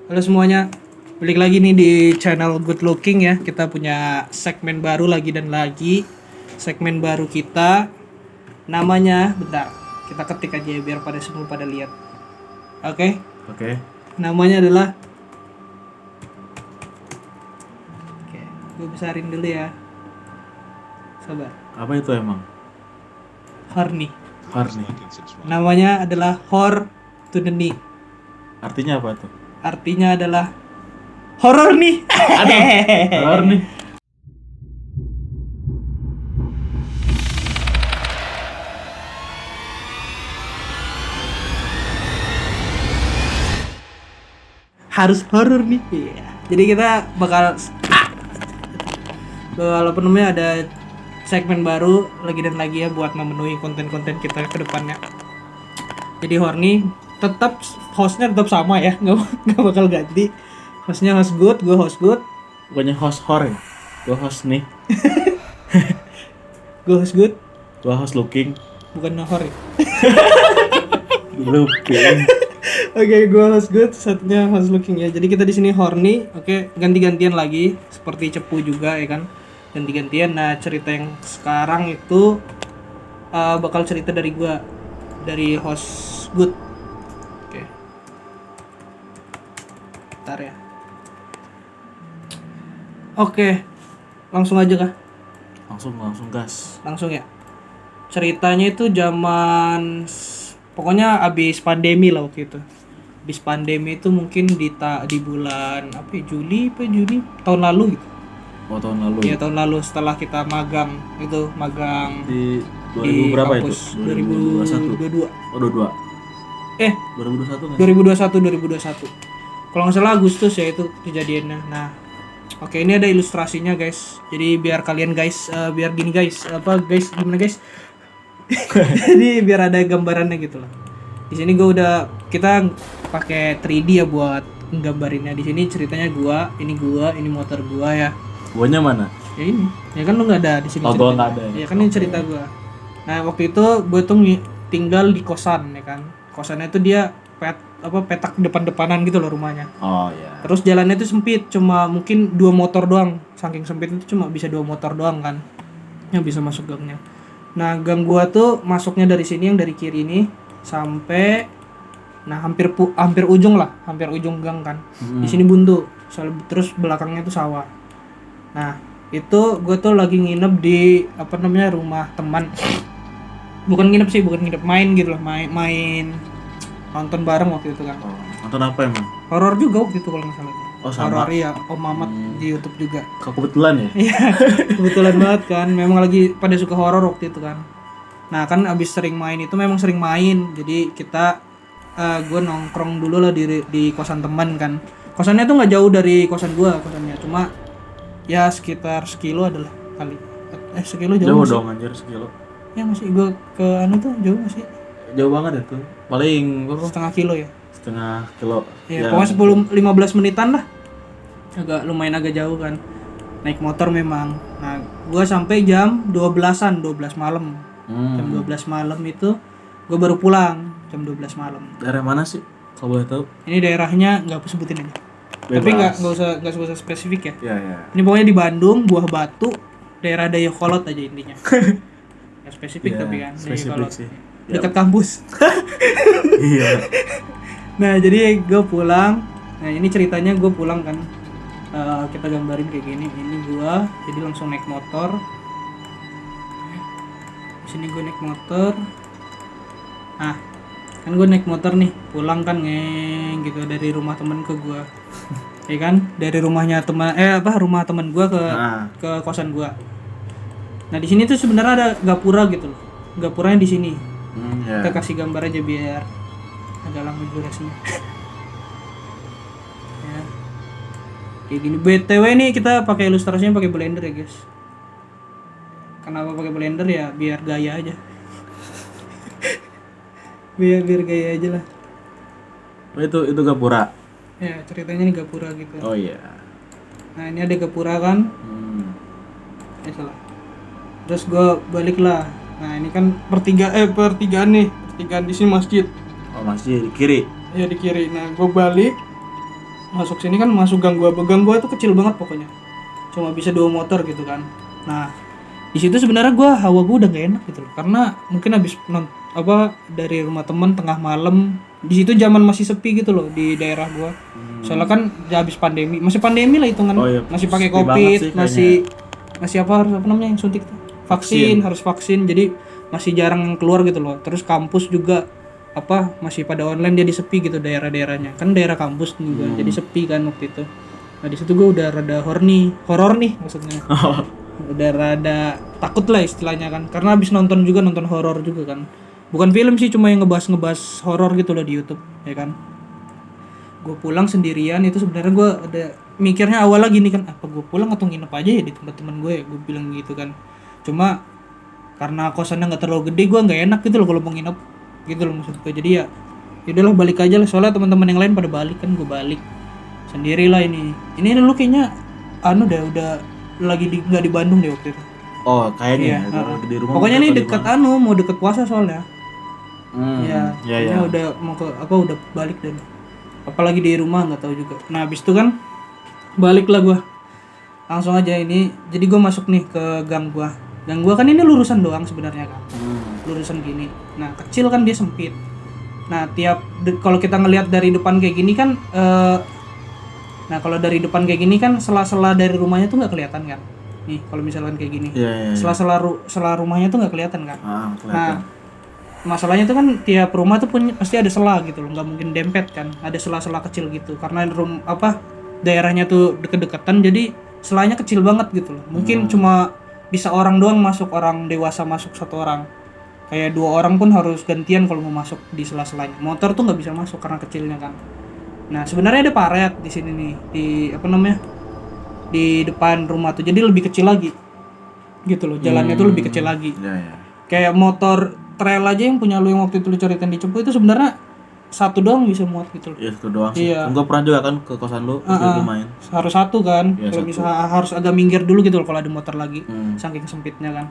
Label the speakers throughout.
Speaker 1: Halo semuanya, balik lagi nih di channel Good Looking ya. Kita punya segmen baru lagi dan lagi. Segmen baru kita namanya, bentar, kita ketik aja ya biar pada semua pada lihat. Oke?
Speaker 2: Oke.
Speaker 1: Namanya adalah, oke, gue besarin dulu ya. Sabar.
Speaker 2: Apa itu emang?
Speaker 1: Horny.
Speaker 2: Horny.
Speaker 1: Namanya adalah Hor to the knee.
Speaker 2: Artinya apa tuh?
Speaker 1: Artinya adalah horor nih.
Speaker 2: Horny.
Speaker 1: Harus horor nih. Iya. Jadi kita bakal apa namanya, ada segmen baru lagi dan lagi ya buat memenuhi konten-konten kita ke depannya. Jadi horny tetap hostnya tetap sama ya, nggak bakal ganti. Hostnya host good, gue host good.
Speaker 2: Bukannya host hor ya? Gua host nih.
Speaker 1: Gue host good,
Speaker 2: Gua host looking.
Speaker 1: bukan hor ya.
Speaker 2: Looking.
Speaker 1: Oke, gue host good, satunya host looking ya. Jadi kita di sini horny, oke, ganti-gantian lagi seperti cepu juga ya kan. Ganti-gantian. Nah, cerita yang sekarang itu bakal cerita dari gua, dari host good. Oke. Bentar ya. Oke. Langsung aja kah?
Speaker 2: Langsung gas.
Speaker 1: Langsung ya. Ceritanya itu pokoknya abis pandemi lah waktu itu. Abis pandemi itu mungkin di bulan apa ya, Juni tahun lalu gitu.
Speaker 2: Oh, tahun lalu.
Speaker 1: Iya, tahun lalu setelah kita magang
Speaker 2: Di 2000 berapa
Speaker 1: kampus,
Speaker 2: itu?
Speaker 1: 2022.
Speaker 2: Oh, 22. 2021 nggak sih?
Speaker 1: 2021. Kalau nggak salah Agustus ya itu kejadiannya. Nah, oke, ini ada ilustrasinya guys. Jadi biar kalian guys, biar gini guys, gimana guys? Jadi biar ada gambarannya gitu lah. Di sini kita pakai 3D ya buat nggambarinnya. Di sini ceritanya ini motor gua ya.
Speaker 2: Guanya mana?
Speaker 1: Ya ini, ya kan lu nggak ada di sini.
Speaker 2: Oh, gua nggak ada.
Speaker 1: Ya kan ini cerita gua. Nah, waktu itu gue tuh tinggal di kosan ya kan. Kosannya itu dia petak depan-depanan gitu loh rumahnya.
Speaker 2: Oh iya.
Speaker 1: Terus jalannya itu sempit, cuma mungkin 2 motor doang. Saking sempit itu cuma bisa 2 motor doang kan yang bisa masuk gangnya. Nah, gang gua tuh masuknya dari sini, yang dari kiri ini sampai hampir ujung gang kan. Di sini buntu. Terus belakangnya tuh sawah. Nah, itu gue tuh lagi nginep di rumah teman. Bukan nginep, main gitu loh, main nonton bareng waktu itu kan.
Speaker 2: Oh, nonton apa emang?
Speaker 1: Horor juga waktu itu kalau nggak salah.
Speaker 2: Oh, sama.
Speaker 1: Horor ya, Om Mamat di YouTube juga.
Speaker 2: Kebetulan ya?
Speaker 1: Iya, kebetulan banget kan. Memang lagi pada suka horor waktu itu kan. Nah, kan abis sering main. Jadi gue nongkrong dulu lah di kosan teman kan. Kosannya tuh nggak jauh dari kosannya. Cuma ya sekitar sekilo adalah kali. Sekilo jauh
Speaker 2: Jauh dong anjir, sekilo.
Speaker 1: Ya masih, gue ke tuh jauh masih.
Speaker 2: Jauh banget itu. Paling berapa?
Speaker 1: Setengah kilo ya.
Speaker 2: Setengah kilo.
Speaker 1: Ya, pokoknya 10-15 menitan lah. Lumayan agak jauh kan. Naik motor memang. Nah, gue sampai jam 12 malam. Jam 12 malam itu gue baru pulang jam 12 malam.
Speaker 2: Daerah mana sih? Kalau boleh tahu?
Speaker 1: Ini daerahnya nggak aku sebutin aja.
Speaker 2: Bebas.
Speaker 1: Tapi nggak usah spesifik ya.
Speaker 2: Iya.
Speaker 1: Ini pokoknya di Bandung, Buah Batu, daerah Dayakolot aja intinya. Ya spesifik
Speaker 2: Ya,
Speaker 1: tapi kan
Speaker 2: spesifik sih.
Speaker 1: Dekat kampus.
Speaker 2: Iya.
Speaker 1: Nah, jadi gue pulang. Nah, ini ceritanya gue pulang kan. Kita gambarin kayak gini. Ini gue jadi langsung naik motor. Di sini gue naik motor. Nah, kan gue naik motor nih, pulang kan gitu dari rumah temen ke gue. Ya kan, dari rumahnya rumah teman gue ke kosan gue. Nah, di sini tuh sebenarnya ada gapura gitu loh. Gapuranya di sini.
Speaker 2: Yeah.
Speaker 1: Kita kasih gambar aja biar agak lama durasinya. Ya. Kayak gini. BTW nih kita pakai ilustrasinya pakai Blender ya, guys. Kenapa pakai Blender ya? Biar gaya aja. biar gaya aja lah.
Speaker 2: Oh, itu gapura.
Speaker 1: Ya, ceritanya nih gapura gitu.
Speaker 2: Oh iya.
Speaker 1: Nah, ini ada gapura kan? Salah. Terus gue balik lah. Nah, ini kan pertigaan nih. Pertigaan di sini masjid.
Speaker 2: Oh, masih di kiri.
Speaker 1: Ya, di kiri. Nah, gue balik. masuk sini kan masuk gang gua tuh kecil banget pokoknya, cuma bisa 2 motor gitu kan. Nah di situ sebenarnya hawa gua udah gak enak gitu loh, karena mungkin habis dari rumah temen tengah malam. Di situ zaman masih sepi gitu loh di daerah gua. Soalnya kan ya habis pandemi, masih pandemi lah hitungan.
Speaker 2: Oh iya,
Speaker 1: Masih pakai
Speaker 2: sepi banget
Speaker 1: covid,
Speaker 2: sih
Speaker 1: masih apa namanya yang suntik tuh? Vaksin, harus vaksin. Jadi masih jarang yang keluar gitu loh. Terus kampus juga masih pada online, jadi sepi gitu daerah-daerahnya. Kan daerah kampus juga jadi sepi kan waktu itu. Nah, di situ gua udah rada horor nih maksudnya. Udah rada takut lah istilahnya kan, karena habis nonton horor juga kan. Bukan film sih, cuma yang ngebahas horor gitu loh di YouTube ya kan. Gue pulang sendirian itu sebenarnya gue ada mikirnya awalnya gini kan, apa gue pulang atau nginep aja ya di tempat teman gue ya, gue bilang gitu kan. Cuma karena kosannya nggak terlalu gede, gue nggak enak gitu loh kalau mau nginep gitu loh maksud gue. Jadi ya udahlah balik aja lah, soalnya teman-teman yang lain pada balik kan, gue balik sendirilah. Ini lu kayaknya udah lagi nggak di Bandung deh waktu itu.
Speaker 2: Oh kayaknya
Speaker 1: Iya,
Speaker 2: di rumah.
Speaker 1: pokoknya ini deket mau deket puasa soalnya.
Speaker 2: Ya.
Speaker 1: Ini udah mau ke udah balik dan apalagi di rumah nggak tahu juga. Nah habis itu kan balik lah gue langsung aja ini. Jadi gue masuk nih ke gang gue kan ini lurusan doang sebenarnya kan. Lurusan gini. Nah kecil kan dia sempit. Nah kalau kita ngelihat dari depan kayak gini kan nah kalau dari depan kayak gini kan sela-sela dari rumahnya tuh nggak kelihatan kan. Nih kalau misalkan kayak gini, sela rumahnya tuh nggak kelihatan kan.
Speaker 2: Kelihatan.
Speaker 1: Nah masalahnya tuh kan tiap rumah tuh pasti ada sela gitu loh, nggak mungkin dempet kan, ada sela-sela kecil gitu karena daerahnya tuh deket-deketan, jadi selanya kecil banget gitu loh. Mungkin cuma bisa orang doang masuk, orang dewasa masuk 1 orang, kayak 2 orang pun harus gantian kalau mau masuk di sela-selanya. Motor tuh nggak bisa masuk karena kecilnya kan. Nah sebenarnya ada paret di sini nih, di depan rumah tuh, jadi lebih kecil lagi gitu loh, jalannya tuh lebih kecil lagi. Kayak motor trail aja yang punya lu yang waktu itu lu ceritain di Cepu itu sebenarnya 1 doang bisa muat gitu loh.
Speaker 2: Iya 1 doang sih.
Speaker 1: Iya.
Speaker 2: Gue pernah juga kan ke kosan lu, gue main.
Speaker 1: Harus 1 kan,
Speaker 2: Iya,
Speaker 1: kalau bisa harus agak minggir dulu gitu loh kalau ada motor lagi, saking sempitnya kan.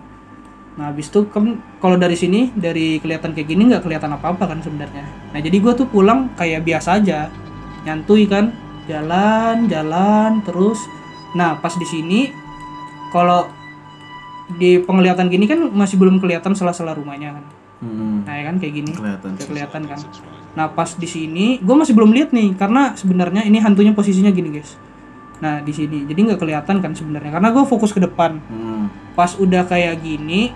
Speaker 1: Nah habis itu kan kalau dari sini, dari kelihatan kayak gini nggak kelihatan apa-apa kan sebenarnya. Nah jadi gue tuh pulang kayak biasa aja, nyantui kan, jalan terus. Nah pas di sini kalau di penglihatan gini kan masih belum kelihatan sela-sela rumahnya kan. Nah ya kan kayak gini kelihatan kan. Nah pas di sini gue masih belum lihat nih, karena sebenarnya ini hantunya posisinya gini guys. Nah di sini jadi nggak kelihatan kan sebenarnya, karena gue fokus ke depan. Pas udah kayak gini,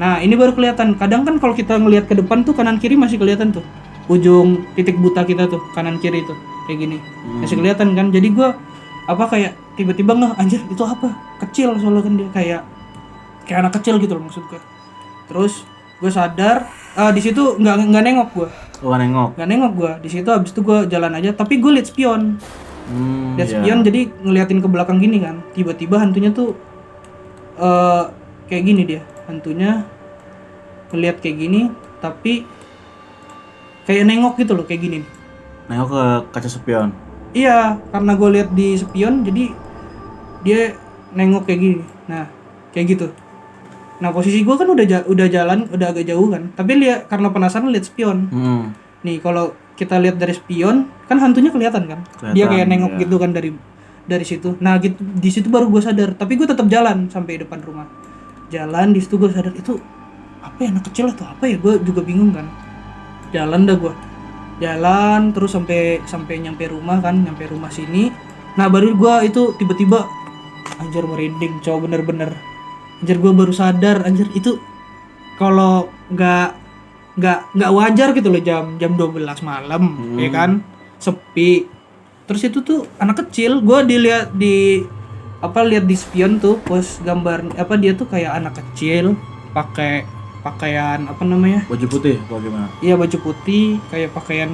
Speaker 1: nah ini baru kelihatan. Kadang kan kalau kita ngelihat ke depan tuh kanan kiri masih kelihatan tuh ujung titik buta kita tuh, kanan kiri tuh kayak gini masih kelihatan kan. Jadi gue kayak tiba-tiba anjir itu apa, kecil soalnya kan dia kayak anak kecil gitu loh maksud gue. Terus gue sadar di situ nggak nengok gue. Nggak nengok gue di situ. Habis itu gue jalan aja, tapi gue liat spion. Spion, jadi ngeliatin ke belakang gini kan. Tiba-tiba hantunya tuh kayak gini, dia hantunya ngeliat kayak gini tapi kayak nengok gitu loh, kayak gini.
Speaker 2: Nengok ke kaca spion.
Speaker 1: Iya, karena gue lihat di spion jadi dia nengok kayak gini. Nah kayak gitu. Nah posisi gue kan udah jalan udah agak jauh kan, tapi karena penasaran lihat spion. Nih kalau kita lihat dari spion kan hantunya kelihatan kan, dia kayak nengok gitu kan dari situ. Nah gitu, di situ baru gue sadar, tapi gue tetap jalan sampai depan rumah. Jalan di situ gue sadar itu apa ya, anak kecil atau apa ya, gue juga bingung kan. Jalan terus sampai nyampe rumah kan, nyampe rumah sini. Nah baru gue itu tiba-tiba anjir merinding, cow, bener-bener anjir. Gue baru sadar anjir itu kalau nggak wajar gitu loh, jam 12 malam ya kan, sepi. Terus itu tuh anak kecil, gue lihat di spion tuh pos gambar dia tuh kayak anak kecil pakai pakaian
Speaker 2: baju putih apa gimana?
Speaker 1: Iya baju putih, kayak pakaian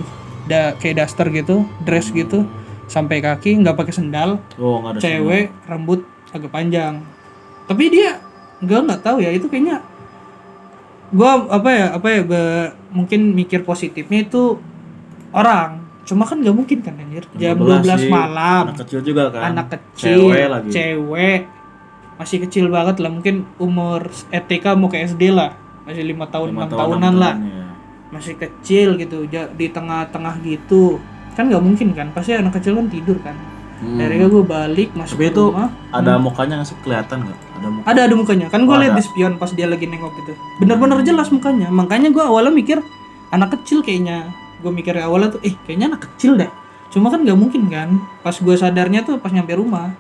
Speaker 1: kayak daster gitu, dress gitu sampai kaki, nggak pakai sendal.
Speaker 2: Nggak ada
Speaker 1: cewek sendal. Rambut agak panjang, tapi dia nggak tahu ya, itu kayaknya gua mungkin mikir positifnya itu orang, cuma kan nggak mungkin kan anjir, jam 12 malam,
Speaker 2: anak kecil juga kan,
Speaker 1: anak kecil,
Speaker 2: cewek
Speaker 1: masih kecil banget lah, mungkin umur TK mau ke SD lah, masih 5 tahun 6 tahunan lah ya. Masih kecil gitu, di tengah-tengah gitu kan nggak mungkin kan, pasti anak kecil kan tidur kan. Akhirnya gue balik masuk
Speaker 2: Tapi
Speaker 1: ke
Speaker 2: itu
Speaker 1: rumah.
Speaker 2: ada mukanya nggak sih, kelihatan nggak? Ada muka.
Speaker 1: Ada mukanya kan, gue
Speaker 2: Oh,
Speaker 1: liat
Speaker 2: ada.
Speaker 1: di spion pas dia lagi nengok gitu, bener-bener jelas mukanya. Makanya gue awalnya mikir anak kecil kayaknya, gue mikir awalnya tuh kayaknya anak kecil dah, cuma kan nggak mungkin kan. Pas gue sadarnya tuh pas nyampe rumah.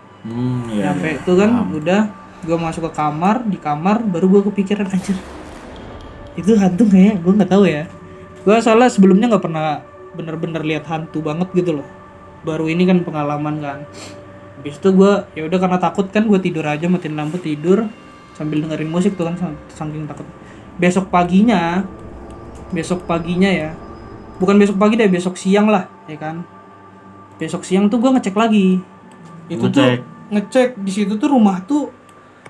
Speaker 2: Iya.
Speaker 1: Nyampe itu kan udah gue masuk ke kamar, di kamar baru gue kepikiran anjir itu hantu kayaknya, gue nggak tahu ya. Gue soalnya sebelumnya nggak pernah bener-bener lihat hantu banget gitu loh, baru ini kan pengalaman kan. Habis itu gue ya udah karena takut kan, gue tidur aja, matiin lampu tidur sambil dengerin musik tuh kan, saking takut. Besok paginya ya, bukan besok pagi deh, besok siang lah ya kan. Besok siang tuh gue ngecek lagi, itu tuh ngecek di situ tuh rumah tuh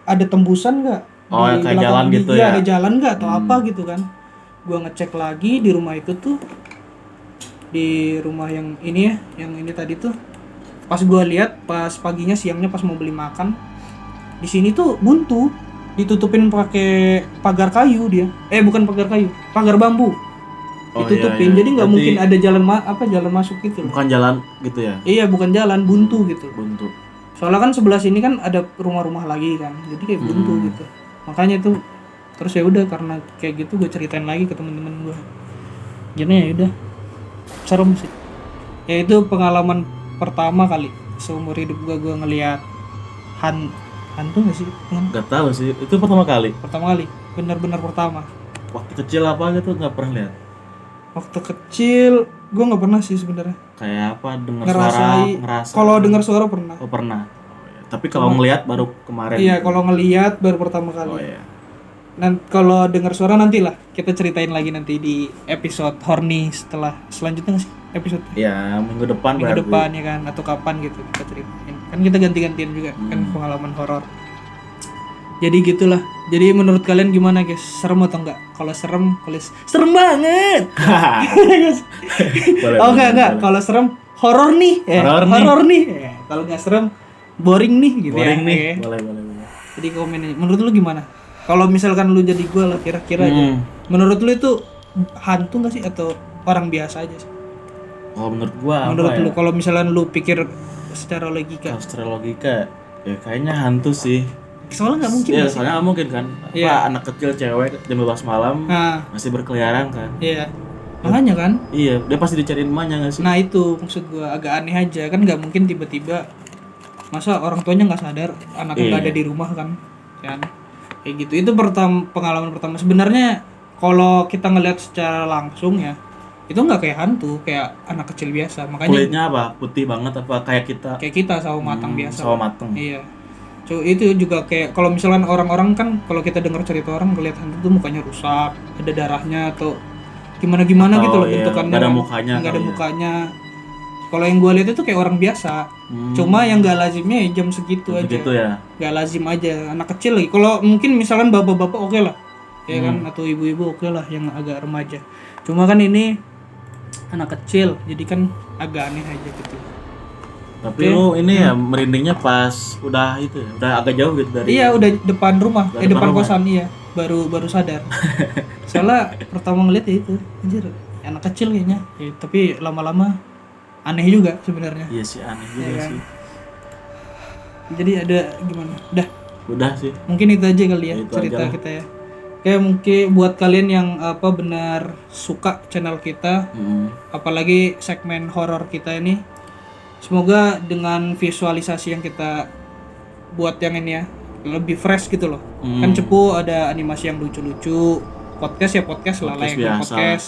Speaker 1: ada tembusan nggak.
Speaker 2: Oh,
Speaker 1: Di
Speaker 2: kayak
Speaker 1: belakang
Speaker 2: jalan
Speaker 1: di-
Speaker 2: gitu
Speaker 1: iya,
Speaker 2: ya?
Speaker 1: ada jalan nggak atau apa gitu kan. Gua ngecek lagi di rumah itu tuh, di rumah yang ini ya, yang ini tadi tuh. Pas gua lihat pas paginya, siangnya pas mau beli makan, di sini tuh buntu, ditutupin pakai pagar kayu dia. Bukan pagar kayu, pagar bambu.
Speaker 2: Oh,
Speaker 1: Ditutupin,
Speaker 2: iya.
Speaker 1: jadi nggak
Speaker 2: Berarti
Speaker 1: mungkin ada jalan jalan masuk gitu loh.
Speaker 2: bukan jalan gitu ya?
Speaker 1: Iya, bukan jalan, buntu gitu.
Speaker 2: Buntu.
Speaker 1: Soalnya kan sebelah sini kan ada rumah-rumah lagi kan, jadi kayak buntu gitu. Makanya itu terus ya udah, karena kayak gitu gue ceritain lagi ke temen-temen gue. Jadi ya udah serem sih. Ya itu pengalaman pertama kali seumur hidup gue ngelihat hantu nggak sih?
Speaker 2: Gak tahu sih, itu pertama kali.
Speaker 1: Pertama kali, benar-benar pertama.
Speaker 2: Waktu kecil apa gitu nggak pernah lihat.
Speaker 1: Waktu kecil gue nggak pernah sih sebenarnya.
Speaker 2: Kayak apa, dengar
Speaker 1: Ngerasai.
Speaker 2: ngerasa.
Speaker 1: Kalau dengar suara pernah.
Speaker 2: Oh pernah. Oh, iya. Tapi kalau ngelihat baru kemarin.
Speaker 1: Iya, kalau ngelihat baru pertama kali.
Speaker 2: Oh iya.
Speaker 1: Nanti kalau dengar suara nantilah kita ceritain lagi nanti di episode horny selanjutnya nggak sih episode
Speaker 2: Ya minggu depan
Speaker 1: minggu
Speaker 2: berarti.
Speaker 1: depan ya kan, atau kapan gitu kita ceritain kan, kita ganti-gantian juga kan pengalaman horor. Jadi gitulah. Jadi menurut kalian gimana guys, serem atau enggak? Kalau serem banget.
Speaker 2: Boleh,
Speaker 1: Oh
Speaker 2: boleh,
Speaker 1: enggak
Speaker 2: boleh.
Speaker 1: kalau serem horor nih.
Speaker 2: Horor nih.
Speaker 1: Kalau nggak serem boring nih gitu
Speaker 2: Boring
Speaker 1: ya.
Speaker 2: nih.
Speaker 1: Ya.
Speaker 2: Boleh.
Speaker 1: Jadi komen aja. Menurut lu gimana? Kalau misalkan lu jadi gue lah, kira-kira aja. Menurut lu itu hantu nggak sih atau orang biasa aja sih?
Speaker 2: Oh menurut gua
Speaker 1: Menurut
Speaker 2: apa
Speaker 1: lu,
Speaker 2: ya?
Speaker 1: kalau misalnya lu pikir secara logika,
Speaker 2: Kalau secara logika ya kayaknya hantu sih.
Speaker 1: soalnya nggak mungkin
Speaker 2: Iya,
Speaker 1: nggak sih?
Speaker 2: soalnya nggak mungkin kan. Apa
Speaker 1: Iya.
Speaker 2: anak kecil cewek jam 12 malam
Speaker 1: Nah,
Speaker 2: masih berkeliaran kan.
Speaker 1: iya. Makanya kan.
Speaker 2: Iya, dia pasti dicariin emaknya nggak sih?
Speaker 1: Nah itu maksud gue, agak aneh aja kan, nggak mungkin tiba-tiba masa orang tuanya nggak sadar anaknya nggak
Speaker 2: Iya.
Speaker 1: ada di rumah kan kayak gitu. Itu pengalaman pertama sebenarnya. Kalau kita ngelihat secara langsung ya, itu nggak kayak hantu, kayak anak kecil biasa. Makanya
Speaker 2: Kulitnya apa? Putih banget apa kayak kita?
Speaker 1: sawo matang biasa.
Speaker 2: Sawo matang.
Speaker 1: Iya. Itu juga kayak kalau misalkan orang-orang kan, kalau kita dengar cerita orang ngelihat hantu tuh mukanya rusak, ada darahnya atau gimana
Speaker 2: Atau,
Speaker 1: gitu loh
Speaker 2: iya,
Speaker 1: bentukannya.
Speaker 2: nggak ada
Speaker 1: kan.
Speaker 2: mukanya
Speaker 1: Nggak ada
Speaker 2: kali ya.
Speaker 1: mukanya. Kalau yang gue lihat itu kayak orang biasa. Cuma yang nggak lazimnya ya jam segitu aja.
Speaker 2: Begitu ya.
Speaker 1: Nggak lazim aja, anak kecil lagi. Kalau mungkin misalkan bapak-bapak oke lah, ya kan, atau ibu-ibu oke lah yang agak remaja. Cuma kan ini anak kecil, jadi kan agak aneh aja gitu.
Speaker 2: Tapi lu ini ya merindingnya pas udah itu ya, udah agak jauh gitu dari.
Speaker 1: Iya, udah depan rumah,
Speaker 2: Udah
Speaker 1: depan
Speaker 2: depan rumah.
Speaker 1: kosan, iya. Baru sadar. Soalnya pertama ngeliat ya itu, anjir, anak kecil kayaknya. Ya, tapi lama-lama aneh juga sebenarnya.
Speaker 2: Iya sih, aneh juga
Speaker 1: Iya kan?
Speaker 2: sih.
Speaker 1: Jadi ada gimana?
Speaker 2: Udah sih.
Speaker 1: Mungkin itu aja kali ya
Speaker 2: Ya, itu
Speaker 1: cerita
Speaker 2: aja lah.
Speaker 1: kita ya. Oke, mungkin buat kalian yang benar suka channel kita, apalagi segmen horor kita ini, semoga dengan visualisasi yang kita buat yang ini ya lebih fresh gitu loh. Kan Cepu ada animasi yang lucu-lucu, podcast ya podcast lah,
Speaker 2: Podcast
Speaker 1: layaknya
Speaker 2: biasa.
Speaker 1: podcast.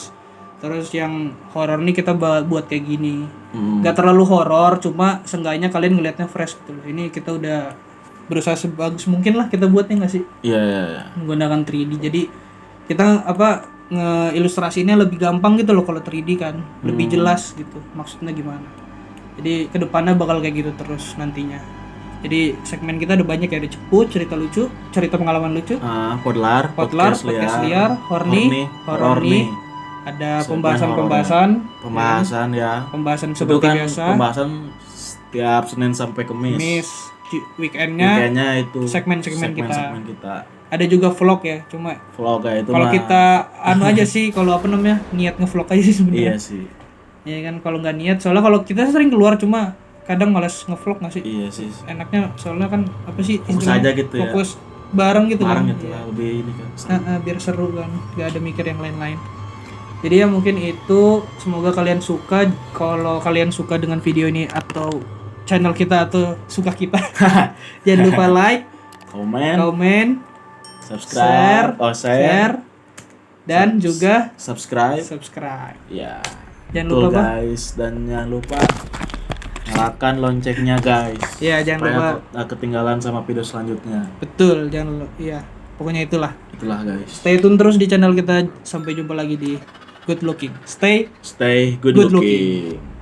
Speaker 1: Terus yang horor nih kita buat kayak gini.
Speaker 2: Hmm.
Speaker 1: Gak terlalu horor, cuma seenggaknya kalian ngelihatnya fresh gitu loh. Ini kita udah berusaha sebagus mungkin lah kita buatnya nggak sih,
Speaker 2: Iya.
Speaker 1: menggunakan 3D. Jadi kita ngeilustrasinya lebih gampang gitu loh kalau 3D kan, lebih jelas gitu maksudnya gimana. Jadi kedepannya bakal kayak gitu terus nantinya. Jadi segmen kita ada banyak ya, ada Cepu, cerita lucu, cerita pengalaman lucu,
Speaker 2: Podlar,
Speaker 1: podcast liar, horny, horor nih, ada pembahasan
Speaker 2: ya.
Speaker 1: pembahasan
Speaker 2: Itu
Speaker 1: seperti
Speaker 2: kan
Speaker 1: biasa,
Speaker 2: pembahasan setiap Senin sampai Kamis.
Speaker 1: weekendnya
Speaker 2: Weekendnya itu
Speaker 1: segmen-segmen kita.
Speaker 2: kita.
Speaker 1: Ada juga vlog ya, cuma
Speaker 2: Vlog kayak itu
Speaker 1: kalau
Speaker 2: mah.
Speaker 1: kita aja sih, kalau niat ngevlog aja sih
Speaker 2: Iya
Speaker 1: sebenarnya.
Speaker 2: sih.
Speaker 1: Ya kan kalau nggak niat, soalnya kalau kita sering keluar cuma kadang malas ngevlog nggak sih?
Speaker 2: Iya sih.
Speaker 1: Enaknya soalnya kan apa sih?
Speaker 2: Fokus
Speaker 1: istilahnya,
Speaker 2: aja gitu ya.
Speaker 1: Fokus bareng gitu
Speaker 2: Bareng
Speaker 1: kan.
Speaker 2: gitu
Speaker 1: Iya.
Speaker 2: lah, lebih ini kan.
Speaker 1: Biar seru kan, nggak ada mikir yang lain-lain. Jadi ya mungkin itu, semoga kalian suka. Kalau kalian suka dengan video ini atau channel kita atau suka kita, jangan lupa like, komen,
Speaker 2: subscribe,
Speaker 1: share, dan juga
Speaker 2: subscribe. Ya.
Speaker 1: Jangan
Speaker 2: Betul,
Speaker 1: lupa apa?
Speaker 2: guys, dan jangan lupa nyalakan loncengnya guys.
Speaker 1: Iya, jangan
Speaker 2: supaya
Speaker 1: lupa.
Speaker 2: nggak ketinggalan sama video selanjutnya.
Speaker 1: Betul, jangan lupa. Iya, pokoknya itulah.
Speaker 2: Itulah guys.
Speaker 1: Stay tune terus di channel kita. Sampai jumpa lagi di Good Looking. Stay
Speaker 2: Stay good
Speaker 1: Good
Speaker 2: looking.